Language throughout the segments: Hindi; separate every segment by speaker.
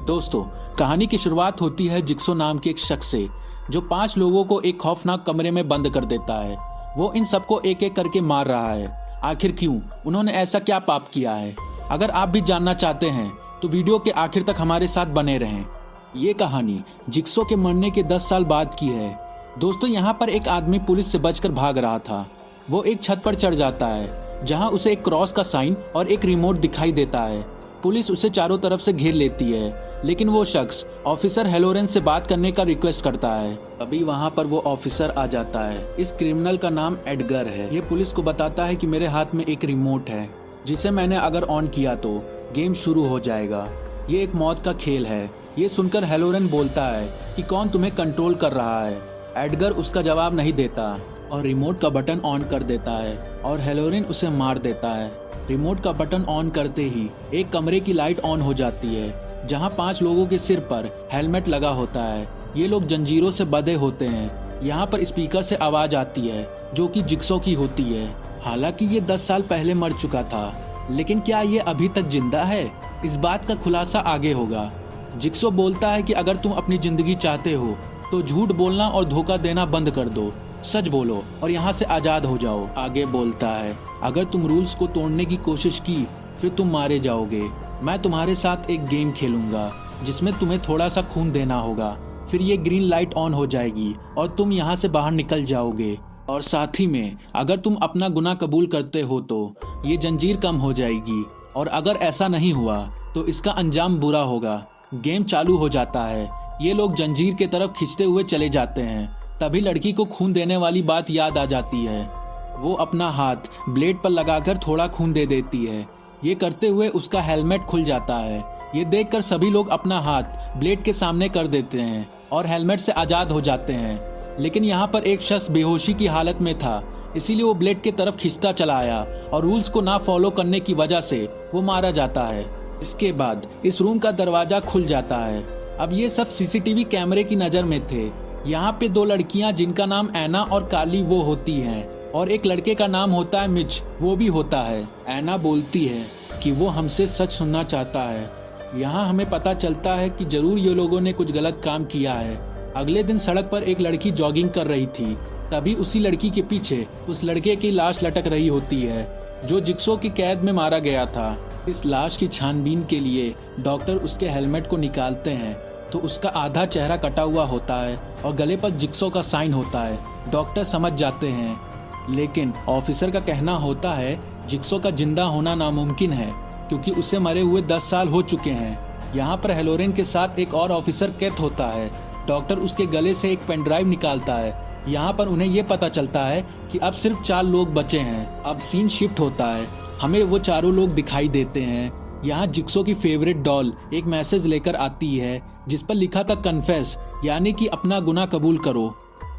Speaker 1: दोस्तों, कहानी की शुरुआत होती है जिक्सो नाम के एक शख्स से, जो 5 लोगों को एक खौफनाक कमरे में बंद कर देता है। वो इन सबको एक एक करके मार रहा है। आखिर क्यों? उन्होंने ऐसा क्या पाप किया है? अगर आप भी जानना चाहते हैं तो वीडियो के आखिर तक हमारे साथ बने रहें। ये कहानी जिक्सो के मरने के 10 साल बाद की है। दोस्तों, यहाँ पर एक आदमी पुलिस से बचकर भाग रहा था। वो एक छत पर चढ़ जाता है जहाँ उसे एक क्रॉस का साइन और एक रिमोट दिखाई देता है। पुलिस उसे चारों तरफ से घेर लेती है, लेकिन वो शख्स ऑफिसर हेलोरेन से बात करने का रिक्वेस्ट करता है। अभी वहाँ पर वो ऑफिसर आ जाता है। इस क्रिमिनल का नाम एडगर है। ये पुलिस को बताता है कि मेरे हाथ में एक रिमोट है, जिसे मैंने अगर ऑन किया तो गेम शुरू हो जाएगा। ये एक मौत का खेल है। ये सुनकर हेलोरेन बोलता है कि कौन तुम्हें कंट्रोल कर रहा है। एडगर उसका जवाब नहीं देता और रिमोट का बटन ऑन कर देता है और हेलोरेन उसे मार देता है। रिमोट का बटन ऑन करते ही एक कमरे की लाइट ऑन हो जाती है, जहां 5 लोगों के सिर पर हेलमेट लगा होता है। ये लोग जंजीरों से बंधे होते हैं। यहाँ पर स्पीकर से आवाज आती है, जो कि जिक्सो की होती है। हालांकि ये 10 साल पहले मर चुका था, लेकिन क्या ये अभी तक जिंदा है? इस बात का खुलासा आगे होगा। जिक्सो बोलता है कि अगर तुम अपनी जिंदगी चाहते हो तो झूठ बोलना और धोखा देना बंद कर दो, सच बोलो और यहाँ से आजाद हो जाओ। आगे बोलता है, अगर तुम रूल्स को तोड़ने की कोशिश की फिर तुम मारे जाओगे। मैं तुम्हारे साथ एक गेम खेलूंगा जिसमें तुम्हें थोड़ा सा खून देना होगा। फिर ये ग्रीन लाइट ऑन हो जाएगी और तुम यहाँ से बाहर निकल जाओगे। और साथ ही में अगर तुम अपना गुनाह कबूल करते हो तो ये जंजीर कम हो जाएगी, और अगर ऐसा नहीं हुआ तो इसका अंजाम बुरा होगा। गेम चालू हो जाता है। ये लोग जंजीर के तरफ खींचते हुए चले जाते हैं। तभी लड़की को खून देने वाली बात याद आ जाती है। वो अपना हाथ ब्लेड पर लगाकर थोड़ा खून दे देती है। ये करते हुए उसका हेलमेट खुल जाता है। ये देखकर सभी लोग अपना हाथ ब्लेड के सामने कर देते हैं और हेलमेट से आजाद हो जाते हैं। लेकिन यहाँ पर एक शख्स बेहोशी की हालत में था, इसीलिए वो ब्लेड की तरफ खींचता चला आया और रूल्स को ना फॉलो करने की वजह से वो मारा जाता है। इसके बाद इस रूम का दरवाजा खुल जाता है। अब ये सब सीसीटीवी कैमरे की नजर में थे। यहाँ पे 2 लड़कियां जिनका नाम एना और काली वो होती हैं, और एक लड़के का नाम होता है मिच, वो भी होता है। एना बोलती है कि वो हमसे सच सुनना चाहता है। यहाँ हमें पता चलता है कि जरूर ये लोगों ने कुछ गलत काम किया है। अगले दिन सड़क पर एक लड़की जॉगिंग कर रही थी। तभी उसी लड़की के पीछे उस लड़के की लाश लटक रही होती है, जो जिक्सो की कैद में मारा गया था। इस लाश की छानबीन के लिए डॉक्टर उसके हेलमेट को निकालते हैं तो उसका आधा चेहरा कटा हुआ होता है और गले पर जिक्सो का साइन होता है। डॉक्टर समझ जाते हैं, लेकिन ऑफिसर का कहना होता है जिक्सो का जिंदा होना नामुमकिन है, क्योंकि उसे मरे हुए 10 साल हो चुके हैं। यहाँ पर हेलोरेन के साथ एक और ऑफिसर कैद होता है। डॉक्टर उसके गले से एक पेन ड्राइव निकालता है। यहाँ पर उन्हें ये पता चलता है कि अब सिर्फ 4 लोग बचे हैं। अब सीन शिफ्ट होता है। हमें वो चारों लोग दिखाई देते हैं। यहाँ जिक्सो की फेवरेट डॉल एक मैसेज लेकर आती है, जिस पर लिखा था कन्फेस, यानी कि अपना गुनाह कबूल करो।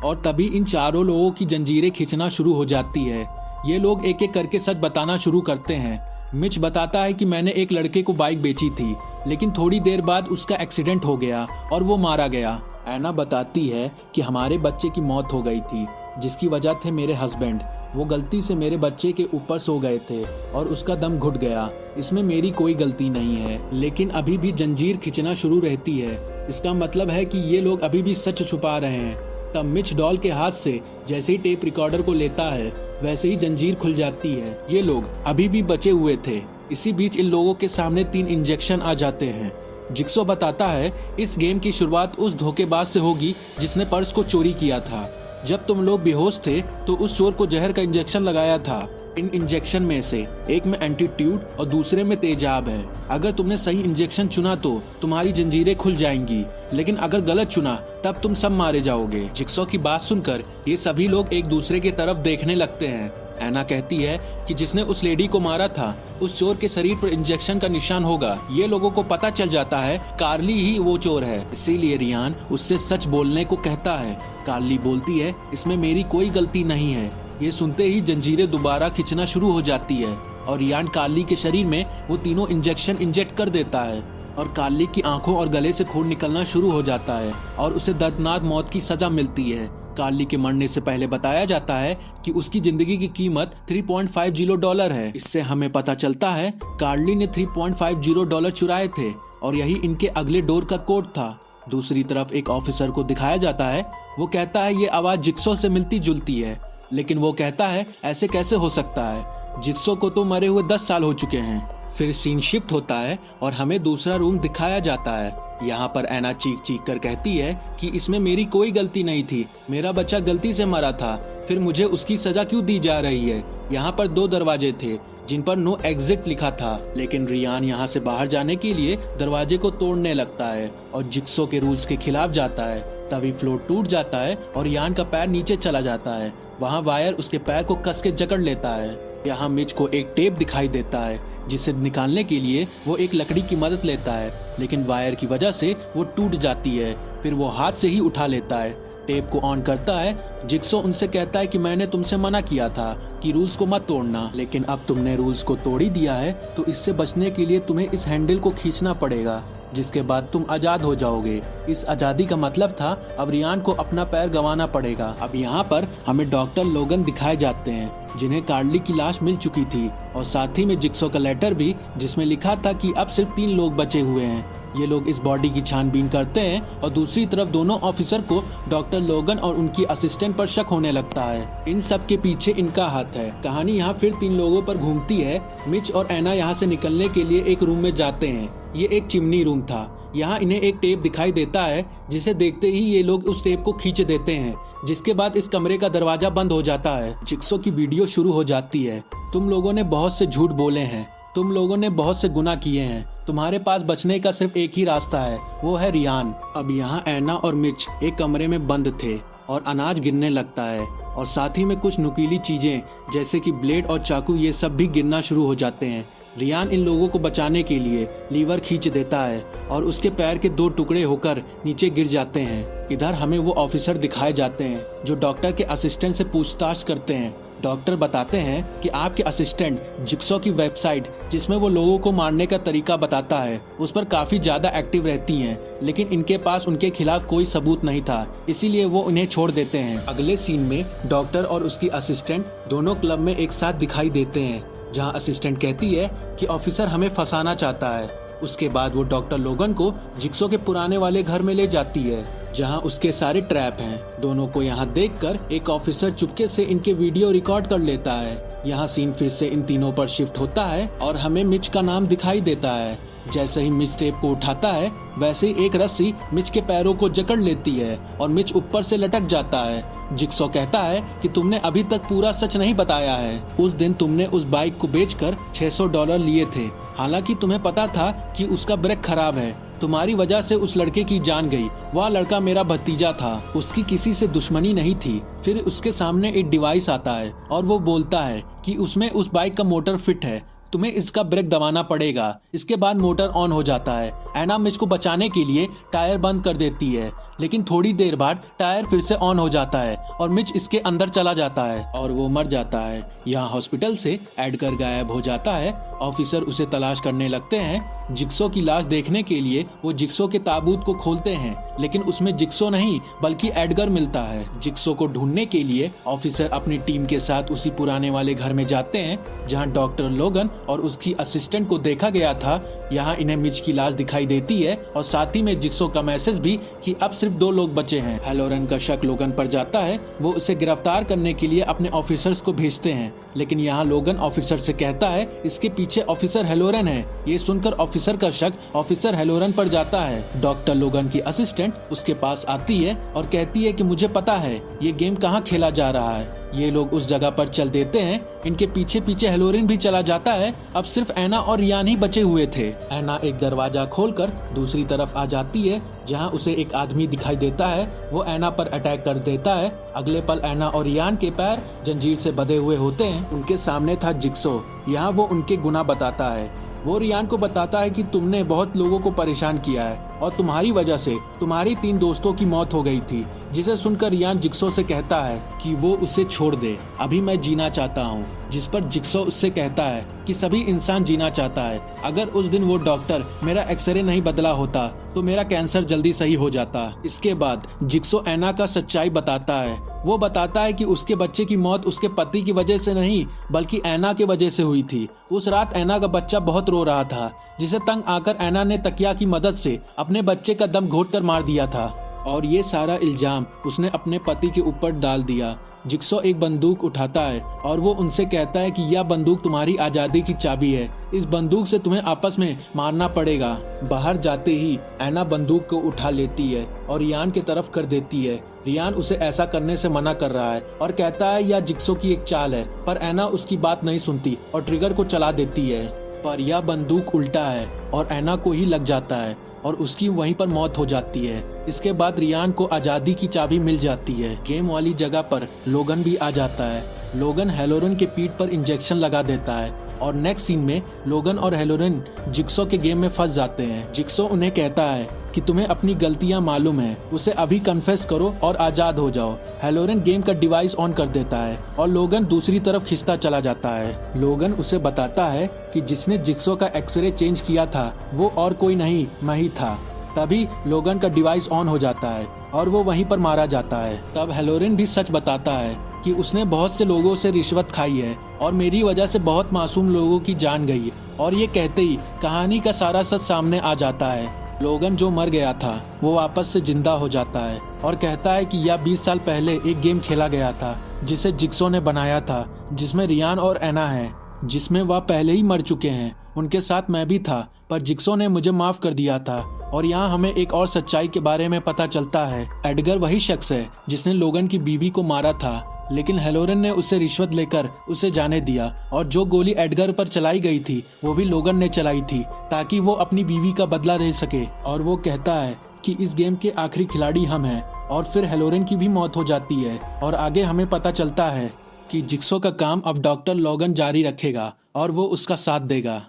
Speaker 1: और तभी इन चारों लोगों की जंजीरें खींचना शुरू हो जाती है। ये लोग एक एक करके सच बताना शुरू करते हैं। मिच बताता है कि मैंने एक लड़के को बाइक बेची थी, लेकिन थोड़ी देर बाद उसका एक्सीडेंट हो गया और वो मारा गया। एना बताती है कि हमारे बच्चे की मौत हो गई थी, जिसकी वजह थे मेरे हस्बैंड। वो गलती से मेरे बच्चे के ऊपर सो गए थे और उसका दम घुट गया। इसमें मेरी कोई गलती नहीं है। लेकिन अभी भी जंजीर खींचना शुरू रहती है। इसका मतलब है कि ये लोग अभी भी सच छुपा रहे हैं। तब मिच डॉल के हाथ से जैसे ही टेप रिकॉर्डर को लेता है, वैसे ही जंजीर खुल जाती है। ये लोग अभी भी बचे हुए थे। इसी बीच इन लोगों के सामने 3 इंजेक्शन आ जाते हैं। जिक्सो बताता है इस गेम की शुरुआत उस धोखेबाज से होगी जिसने पर्स को चोरी किया था। जब तुम लोग बेहोश थे तो उस चोर को जहर का इंजेक्शन लगाया था। इन इंजेक्शन में से एक में एंटीट्यूड और दूसरे में तेजाब है। अगर तुमने सही इंजेक्शन चुना तो तुम्हारी जंजीरें खुल जाएंगी, लेकिन अगर गलत चुना तब तुम सब मारे जाओगे। जिक्सो की बात सुनकर ये सभी लोग एक दूसरे की तरफ देखने लगते हैं। एना कहती है कि जिसने उस लेडी को मारा था, उस चोर के शरीर पर इंजेक्शन का निशान होगा। ये लोगों को पता चल जाता है कार्ली ही वो चोर है, इसीलिए रियान उससे सच बोलने को कहता है। कार्ली बोलती है इसमें मेरी कोई गलती नहीं है। ये सुनते ही जंजीरें दोबारा खींचना शुरू हो जाती है और रियान कार्ली के शरीर में वो तीनों इंजेक्शन इंजेक्ट कर देता है और कार्ली की आंखों और गले से खून निकलना शुरू हो जाता है और उसे दर्दनाक मौत की सजा मिलती है। कार्ली के मरने से पहले बताया जाता है कि उसकी जिंदगी की कीमत $3.50 है। इससे हमें पता चलता है कार्ली ने $3.50 चुराए थे और यही इनके अगले डोर का कोड था। दूसरी तरफ एक ऑफिसर को दिखाया जाता है। वो कहता है ये आवाज जिक्सो से मिलती जुलती है, लेकिन वो कहता है ऐसे कैसे हो सकता है, जिक्सो को तो मरे हुए 10 साल हो चुके हैं। फिर सीन शिफ्ट होता है और हमें दूसरा रूम दिखाया जाता है। यहाँ पर ऐना चीख चीख कर कहती है कि इसमें मेरी कोई गलती नहीं थी, मेरा बच्चा गलती से मरा था, फिर मुझे उसकी सजा क्यों दी जा रही है। यहाँ पर 2 दरवाजे थे जिन पर नो एग्जिट लिखा था, लेकिन रियान यहाँ से बाहर जाने के लिए दरवाजे को तोड़ने लगता है और जिक्सो के रूल्स के खिलाफ जाता है। तभी फ्लोर टूट जाता है और रियान का पैर नीचे चला जाता है। वहाँ वायर उसके पैर को कस के जकड़ लेता है। यहाँ मिच को एक टेप दिखाई देता है जिसे निकालने के लिए वो एक लकड़ी की मदद लेता है, लेकिन वायर की वजह से वो टूट जाती है। फिर वो हाथ से ही उठा लेता है, टेप को ऑन करता है। जिक्सो उनसे कहता है कि मैंने तुमसे मना किया था कि रूल्स को मत तोड़ना, लेकिन अब तुमने रूल्स को तोड़ ही दिया है, तो इससे बचने के लिए तुम्हें इस हैंडल को खींचना पड़ेगा, जिसके बाद तुम आजाद हो जाओगे। इस आजादी का मतलब था अब रियान को अपना पैर गंवाना पड़ेगा। अब यहाँ पर हमें डॉक्टर लोगन दिखाए जाते हैं जिन्हें कार्ली की लाश मिल चुकी थी, और साथ ही में जिक्सो का लेटर भी जिसमें लिखा था कि अब सिर्फ 3 लोग बचे हुए हैं। ये लोग इस बॉडी की छानबीन करते हैं और दूसरी तरफ दोनों ऑफिसर को डॉक्टर लोगन और उनकी असिस्टेंट पर शक होने लगता है। इन सब के पीछे इनका हाथ है। कहानी यहाँ फिर 3 लोगों पर घूमती है। मिच और ऐना यहाँ से निकलने के लिए एक रूम में जाते हैं। ये एक चिमनी रूम था। यहाँ इन्हें एक टेप दिखाई देता है जिसे देखते ही ये लोग उस टेप को खींच देते हैं, जिसके बाद इस कमरे का दरवाजा बंद हो जाता है। जिक्सो की वीडियो शुरू हो जाती है। तुम लोगों ने बहुत से झूठ बोले हैं, तुम लोगों ने बहुत से गुनाह किए हैं, तुम्हारे पास बचने का सिर्फ एक ही रास्ता है, वो है रियान। अब यहाँ ऐना और मिच एक कमरे में बंद थे और अनाज गिरने लगता है, और साथ ही में कुछ नुकीली चीजें जैसे कि ब्लेड और चाकू ये सब भी गिरना शुरू हो जाते हैं। रियान इन लोगों को बचाने के लिए लीवर खींच देता है और उसके पैर के 2 टुकड़े होकर नीचे गिर जाते हैं। इधर हमें वो ऑफिसर दिखाए जाते हैं जो डॉक्टर के असिस्टेंट से पूछताछ करते हैं। डॉक्टर बताते हैं कि आपके असिस्टेंट जिक्सो की वेबसाइट जिसमें वो लोगों को मारने का तरीका बताता है उस पर काफी ज्यादा एक्टिव रहती हैं, लेकिन इनके पास उनके खिलाफ कोई सबूत नहीं था, इसीलिए वो उन्हें छोड़ देते हैं। अगले सीन में डॉक्टर और उसकी असिस्टेंट दोनों क्लब में एक साथ दिखाई देते हैं, जहां असिस्टेंट कहती है कि ऑफिसर हमें फंसाना चाहता है। उसके बाद वो डॉक्टर लोगन को जिक्सो के पुराने वाले घर में ले जाती है जहां उसके सारे ट्रैप हैं। दोनों को यहां देखकर एक ऑफिसर चुपके से इनके वीडियो रिकॉर्ड कर लेता है। यहाँ सीन फिर से इन तीनों पर शिफ्ट होता है और हमें मिच का नाम दिखाई देता है। जैसे ही मिच टेप को उठाता है वैसे ही एक रस्सी मिच के पैरों को जकड़ लेती है और मिच ऊपर से लटक जाता है। जिक्सो कहता है कि तुमने अभी तक पूरा सच नहीं बताया है। उस दिन तुमने उस बाइक को बेचकर $600 लिए थे, हालांकि तुम्हें पता था कि उसका ब्रेक खराब है। तुम्हारी वजह से उस लड़के की जान गई। वह लड़का मेरा भतीजा था, उसकी किसी से दुश्मनी नहीं थी। फिर उसके सामने एक डिवाइस आता है और वो बोलता है कि उसमें उस बाइक का मोटर फिट है, तुम्हें इसका ब्रेक दबाना पड़ेगा। इसके बाद मोटर ऑन हो जाता है। ऐना मिच को बचाने के लिए टायर बंद कर देती है, लेकिन थोड़ी देर बाद टायर फिर से ऑन हो जाता है और मिच इसके अंदर चला जाता है और वो मर जाता है। यहाँ हॉस्पिटल से एडगर गायब हो जाता है। ऑफिसर उसे तलाश करने लगते हैं। जिक्सो की लाश देखने के लिए वो जिक्सो के ताबूत को खोलते हैं, लेकिन उसमें जिक्सो नहीं बल्कि एडगर मिलता है। जिक्सो को ढूंढने के लिए ऑफिसर अपनी टीम के साथ उसी पुराने वाले घर में जाते हैं जहां डॉक्टर लोगन और उसकी असिस्टेंट को देखा गया था। यहाँ इन्हें मिच की लाश दिखाई देती है और साथ ही में जिक्सो का मैसेज भी कि अब सिर्फ 2 लोग बचे हैं। हेलोरन का शक लोगन पर जाता है। वो उसे गिरफ्तार करने के लिए अपने ऑफिसर्स को भेजते हैं, लेकिन यहाँ लोगन ऑफिसर से कहता है इसके पीछे ऑफिसर हेलोरन है। ये सुनकर ऑफिसर का शक ऑफिसर हेलोरन पर जाता है। डॉक्टर लोगन की असिस्टेंट उसके पास आती है और कहती है कि मुझे पता है ये गेम कहाँ खेला जा रहा है। ये लोग उस जगह पर चल देते हैं। इनके पीछे पीछे हेलोरिन भी चला जाता है। अब सिर्फ ऐना और रियान ही बचे हुए थे। ऐना एक दरवाजा खोलकर दूसरी तरफ आ जाती है जहां उसे एक आदमी दिखाई देता है। वो ऐना पर अटैक कर देता है। अगले पल ऐना और रियान के पैर जंजीर से बंधे हुए होते हैं। उनके सामने था जिक्सो। यहाँ वो उनके गुनाह बताता है। वो रियान को बताता है कि तुमने बहुत लोगों को परेशान किया है और तुम्हारी वजह से तुम्हारी 3 दोस्तों की मौत हो गई थी। जिसे सुनकर रियान जिक्सो से कहता है कि वो उसे छोड़ दे, अभी मैं जीना चाहता हूँ। जिस पर जिक्सो उससे कहता है कि सभी इंसान जीना चाहता है, अगर उस दिन वो डॉक्टर मेरा एक्सरे नहीं बदला होता तो मेरा कैंसर जल्दी सही हो जाता। इसके बाद जिक्सो ऐना का सच्चाई बताता है। वो बताता है कि उसके बच्चे की मौत उसके पति की वजह से नहीं बल्कि ऐना की वजह से हुई थी। उस रात ऐना का बच्चा बहुत रो रहा था, जिसे तंग आकर ऐना ने तकिया की मदद से अपने बच्चे का दम घोंट कर मार दिया था और ये सारा इल्जाम उसने अपने पति के ऊपर डाल दिया। जिक्सो एक बंदूक उठाता है और वो उनसे कहता है कि यह बंदूक तुम्हारी आज़ादी की चाबी है, इस बंदूक से तुम्हें आपस में मारना पड़ेगा। बाहर जाते ही ऐना बंदूक को उठा लेती है और रियान की तरफ कर देती है। रियान उसे ऐसा करने से मना कर रहा है और कहता है यह जिक्सो की एक चाल है, पर ऐना उसकी बात नहीं सुनती और ट्रिगर को चला देती है। पर यह बंदूक उल्टा है और ऐना को ही लग जाता है और उसकी वहीं पर मौत हो जाती है। इसके बाद रियान को आज़ादी की चाबी मिल जाती है। गेम वाली जगह पर लोगन भी आ जाता है। लोगन हेलोरन के पीठ पर इंजेक्शन लगा देता है और नेक्स्ट सीन में लोगन और हेलोरन जिक्सो के गेम में फंस जाते हैं। जिक्सो उन्हें कहता है कि तुम्हें अपनी गलतियां मालूम है, उसे अभी कन्फेस करो और आज़ाद हो जाओ। हेलोरन गेम का डिवाइस ऑन कर देता है और लोगन दूसरी तरफ खिंचता चला जाता है। लोगन उसे बताता है कि जिसने जिक्सो का एक्सरे चेंज किया था वो और कोई नहीं, मैं ही था। तभी लोगन का डिवाइस ऑन हो जाता है और वो वहीं पर मारा जाता है। तब हेलोरन भी सच बताता है कि उसने बहुत से लोगों से रिश्वत खाई है और मेरी वजह से बहुत मासूम लोगों की जान गई। और ये कहते ही कहानी का सारा सच सामने आ जाता है। लोगन जो मर गया था वो वापस से जिंदा हो जाता है और कहता है कि यह 20 साल पहले एक गेम खेला गया था जिसे जिक्सो ने बनाया था, जिसमें रियान और ऐना है, जिसमें वह पहले ही मर चुके हैं। उनके साथ मैं भी था, पर जिक्सो ने मुझे माफ कर दिया था। और यहाँ हमें एक और सच्चाई के बारे में पता चलता है। एडगर वही शख्स है जिसने लोगन की बीवी को मारा था, लेकिन हेलोरन ने उससे रिश्वत लेकर उसे जाने दिया और जो गोली एडगर पर चलाई गई थी वो भी लोगन ने चलाई थी ताकि वो अपनी बीवी का बदला ले सके। और वो कहता है कि इस गेम के आखिरी खिलाड़ी हम हैं। और फिर हेलोरन की भी मौत हो जाती है और आगे हमें पता चलता है कि जिक्सो का काम अब डॉक्टर लोगन जारी रखेगा और वो उसका साथ देगा।